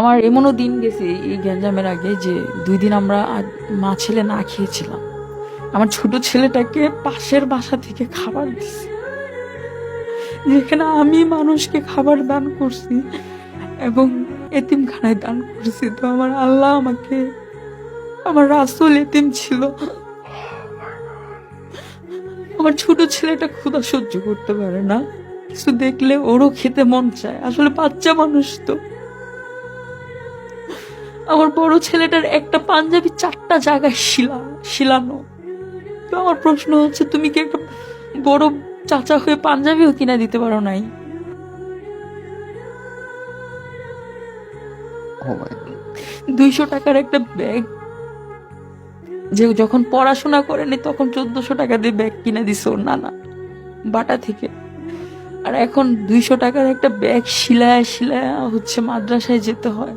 আমার এমনও দিন গেছে এই গ্যাঞ্জামের আগে যে 2 দিন আমরা মা ছেলে না খেয়েছিলাম। আমার ছোট ছেলেটাকে পাশের বাসা থেকে খাবার দিছি, যেখানে আমি মানুষকে খাবার দান করছি এবং এতিমখানায় দান করছি। তো আমার আল্লাহ আমাকে, আমার রাসূল এতিম ছিল, আমার ছোট ছেলেটা ক্ষুধা সহ্য করতে পারে না, কিছু দেখলে ওরও খেতে মন চায়, আসলে বাচ্চা মানুষ তো। আমার বড় ছেলেটার একটা পাঞ্জাবি 4টা জায়গায় শিলানো। তো আমার প্রশ্ন হচ্ছে, তুমি কি একটা বড় চাচা হয়ে পাঞ্জাবিও কিনা দিতে পারো নাই? Oh my God. 200 টাকার একটা ব্যাগ, যে যখন পড়াশোনা করেনি তখন 1400 টাকা দিয়ে ব্যাগ কিনে দিছে ওর নানা বাটা থেকে। আর এখন 200 টাকার একটা ব্যাগ শিলায় শিলায় হচ্ছে মাদ্রাসায় যেতে হয়।